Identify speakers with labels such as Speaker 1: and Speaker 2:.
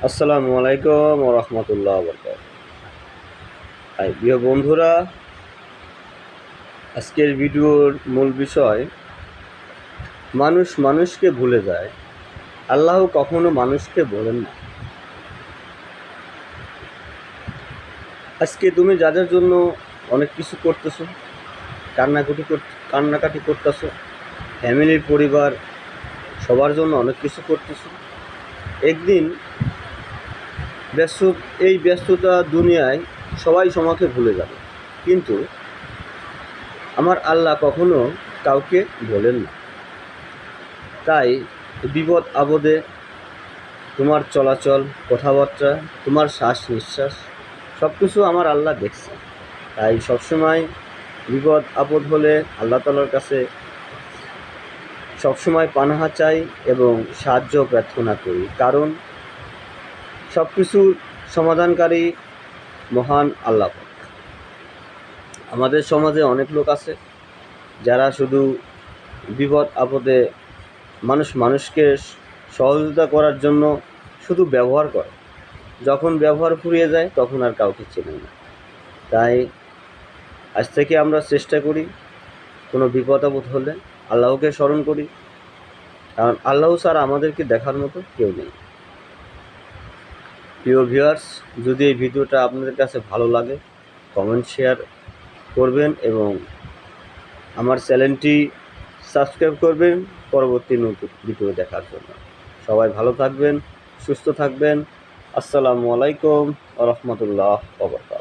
Speaker 1: আসসালামু আলাইকুম ওয়া রাহমাতুল্লাহি ওয়া বারাকাতুহু। প্রিয় বন্ধুরা, আজকের ভিডিওর মূল বিষয়, মানুষ মানুষকে ভুলে যায়, আল্লাহ কখনো মানুষকে ভোলেন না। আজকে তুমি যাদের জন্য অনেক কিছু করতেছো, কান্নাকাটি করতেছো, ফ্যামিলির পরিবার সবার জন্য অনেক কিছু করতেছো, একদিন এই ব্যস্ততা দুনিয়ায় সবাই তোমাকে ভুলে যাবে, কিন্তু আমার আল্লাহ কখনো কাউকে ভোলেন না। তাই বিপদ আপদে তোমার চলাচল, কথাবার্তা, তোমার শ্বাস নিঃশ্বাস সব কিছু আমার আল্লাহ দেখছে। তাই সবসময় বিপদ আপদ হলে আল্লাহ তাআলার কাছে সবসময় পানাহা চাই এবং সাহায্য প্রার্থনা করি, কারণ সব কিছুর সমাধানকারী মহান আল্লাহ। আমাদের সমাজে অনেক লোক আছে যারা শুধু বিপদ আপদে মানুষকে সহযোগিতা করার জন্য শুধু ব্যবহার করে, যখন ব্যবহার ফুরিয়ে যায় তখন আর কাউকে চেনে না। তাই আজ থেকে আমরা চেষ্টা করি, কোনো বিপদ আপদ হলে আল্লাহকে স্মরণ করি, কারণ আল্লাহ ছাড়া আমাদেরকে দেখার মতো কেউ নেই। প্রিয় ভিউয়ার্স, যদি এই ভিডিওটা আপনাদের কাছে ভালো লাগে, কমেন্ট শেয়ার করবেন এবং আমার চ্যানেলটি সাবস্ক্রাইব করবেন পরবর্তী নতুন ভিডিও দেখার জন্য। সবাই ভালো থাকবেন, সুস্থ থাকবেন। আসসালামু আলাইকুম ওয়া রাহমাতুল্লাহি ওয়া বারাকাতুহু।